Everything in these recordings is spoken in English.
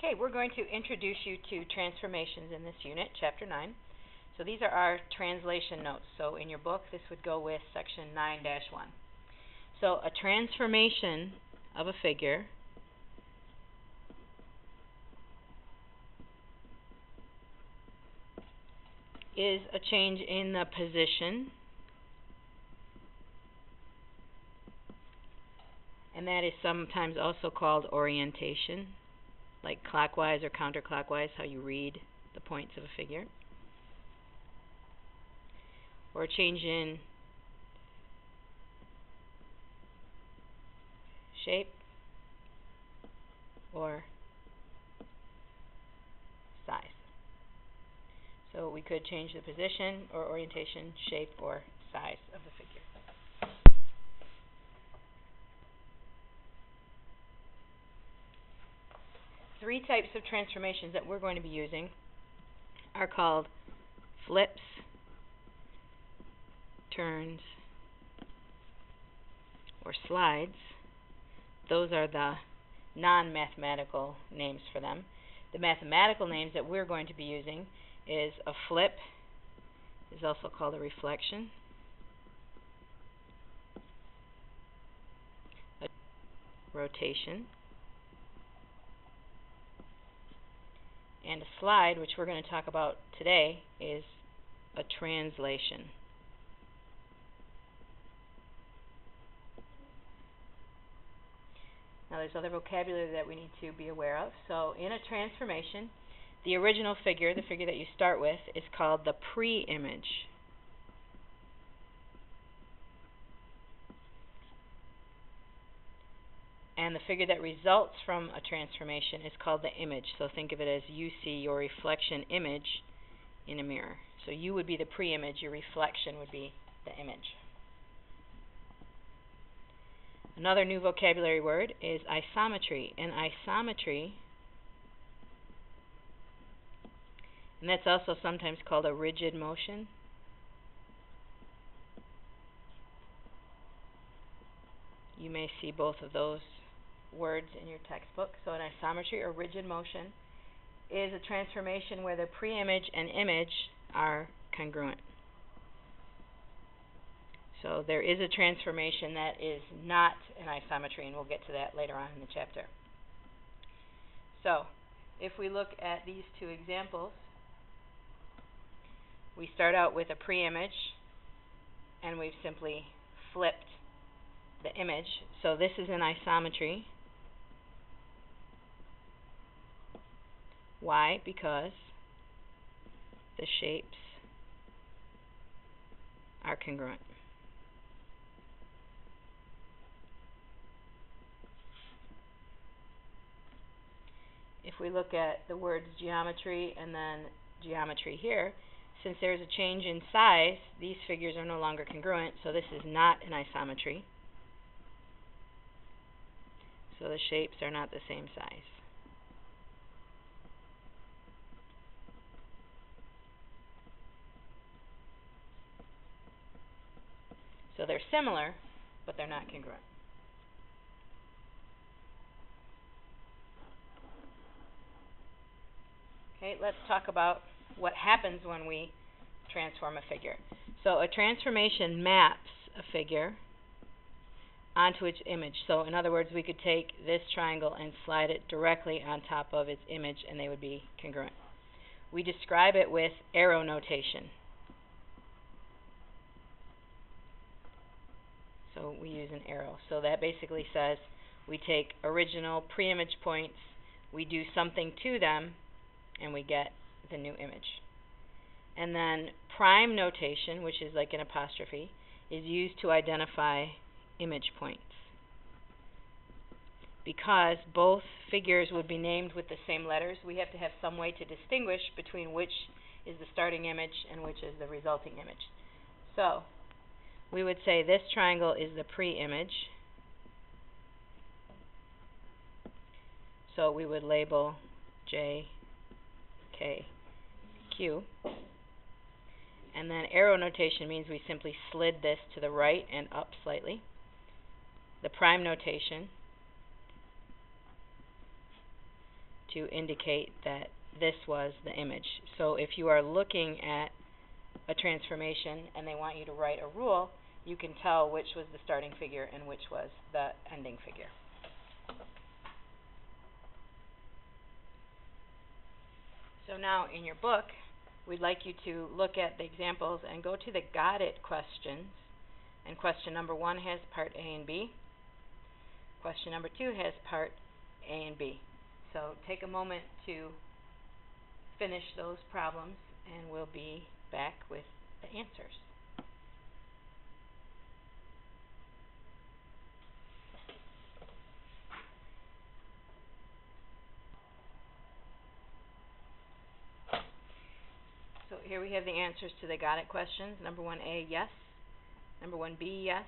Okay, we're going to introduce you to transformations in this unit, Chapter 9. So these are our translation notes. So in your book, this would go with Section 9-1. So a transformation of a figure is a change in the position, and that is sometimes also called orientation, like clockwise or counterclockwise, how you read the points of a figure, or a change in shape or size. So we could change the position or orientation, shape, or size of the figure. Three types of transformations that we're going to be using are called flips, turns, or slides. Those are the non-mathematical names for them. The mathematical names that we're going to be using is a flip, is also called a reflection, a rotation, and a slide, which we're going to talk about today, is a translation. Now there's other vocabulary that we need to be aware of. So in a transformation, the original figure, the figure that you start with, is called the pre-image. And the figure that results from a transformation is called the image. So think of it as you see your reflection image in a mirror. So you would be the pre-image, your reflection would be the image. Another new vocabulary word is isometry. And isometry, and that's also sometimes called a rigid motion. You may see both of those words in your textbook. So an isometry, or rigid motion, is a transformation where the pre-image and image are congruent. So there is a transformation that is not an isometry, and we'll get to that later on in the chapter. So if we look at these two examples, we start out with a pre-image, and we've simply flipped the image. So this is an isometry. Why? Because the shapes are congruent. If we look at the words geometry and then geometry here, since there's a change in size, these figures are no longer congruent, so this is not an isometry. So the shapes are not the same size. So they're similar, but they're not congruent. Okay, let's talk about what happens when we transform a figure. So a transformation maps a figure onto its image. So in other words, we could take this triangle and slide it directly on top of its image, and they would be congruent. We describe it with arrow notation. So we use an arrow. So that basically says we take original pre-image points, we do something to them, and we get the new image. And then prime notation, which is like an apostrophe, is used to identify image points. Because both figures would be named with the same letters, we have to have some way to distinguish between which is the starting image and which is the resulting image. So we would say this triangle is the pre-image. So we would label J, K, Q. And then arrow notation means we simply slid this to the right and up slightly. The prime notation to indicate that this was the image. So if you are looking at a transformation and they want you to write a rule, you can tell which was the starting figure and which was the ending figure. So now in your book, we'd like you to look at the examples and go to the got it questions. And question number 1 has part A and B. Question number 2 has part A and B. So take a moment to finish those problems and we'll be back with the answers. So here we have the answers to the got it questions. Number 1A, yes. Number 1B, yes.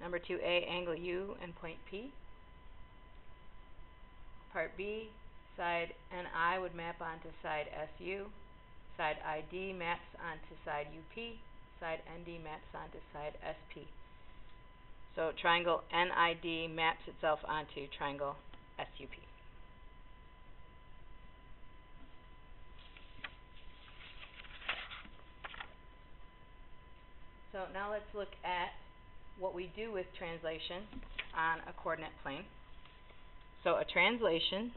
Number 2A, angle U and point P. Part B, side NI would map onto side SU. Side ID maps onto side UP. Side ND maps onto side SP. So triangle NID maps itself onto triangle SUP. So now let's look at what we do with translation on a coordinate plane. So a translation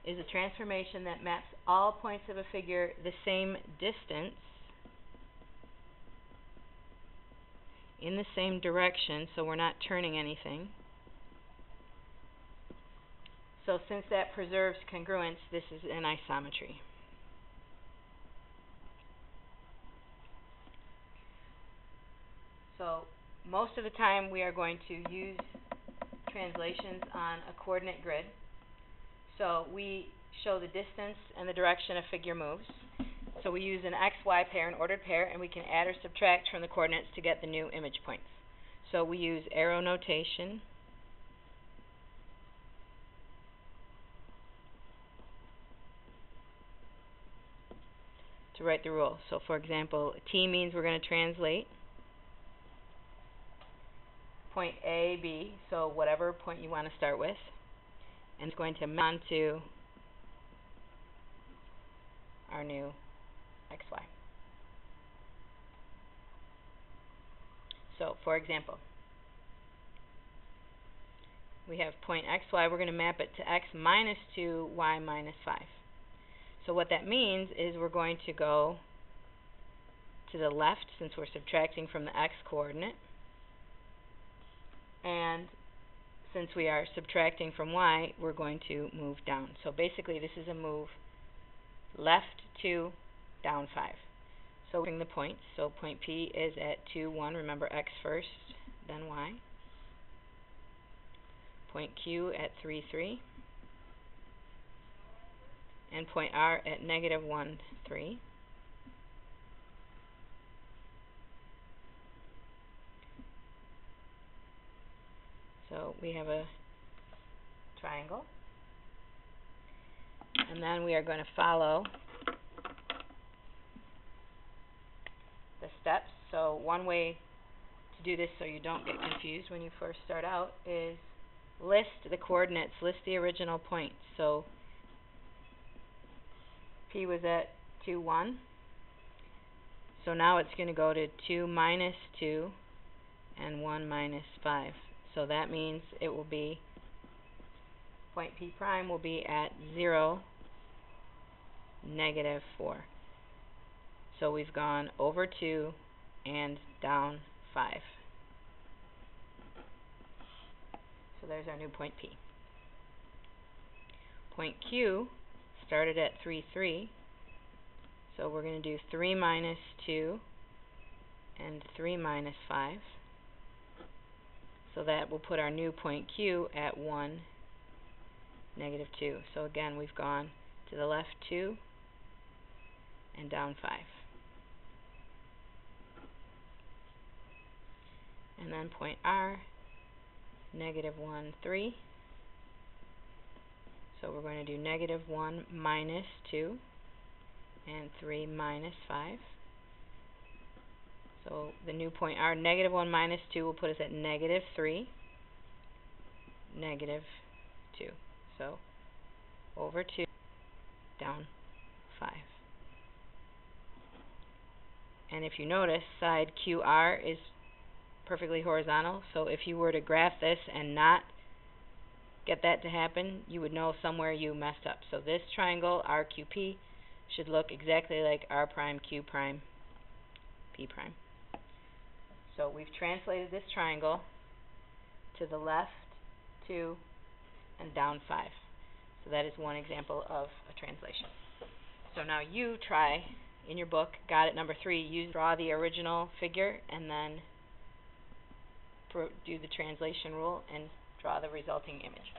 is a transformation that maps all points of a figure the same distance in the same direction, so we're not turning anything. So since that preserves congruence, this is an isometry. So most of the time we are going to use translations on a coordinate grid. So we show the distance and the direction a figure moves. So we use an XY pair, an ordered pair, and we can add or subtract from the coordinates to get the new image points. So we use arrow notation to write the rule. So for example, T means we're going to translate point A, B, so whatever point you want to start with, and it's going to map onto our new XY. So for example, we have point XY, we're going to map it to X minus 2, Y minus 5. So what that means is we're going to go to the left since we're subtracting from the X coordinate. And since we are subtracting from Y, we're going to move down. So basically this is a move left 2, down 5. So we're bring the points. So point P is at 2, 1. Remember X first, then Y. Point Q at 3, 3. And point R at negative 1, 3. So we have a triangle. And then we are going to follow the steps. So one way to do this so you don't get confused when you first start out is list the coordinates, list the original points. So P was at 2, 1. So now it's going to go to 2 minus 2 and 1 minus 5. So that means it will be, point P prime will be at 0, negative 4. So we've gone over 2 and down 5. So there's our new point P. Point Q started at 3, 3. So we're going to do 3 minus 2 and 3 minus 5. So that will put our new point Q at 1, negative 2. So again, we've gone to the left 2 and down 5. And then point R, negative 1, 3. So we're going to do negative 1 minus 2 and 3 minus 5. So the new point R, negative 1 minus 2, will put us at negative 3. negative 2. So over 2, down 5. And if you notice, side QR is perfectly horizontal, so if you were to graph this and not get that to happen, you would know somewhere you messed up. So this triangle, RQP, should look exactly like R prime, Q prime, P prime. So we've translated this triangle to the left 2 and down 5. So that is one example of a translation. So now you try, in your book, got it number 3, you draw the original figure and then do the translation rule and draw the resulting image.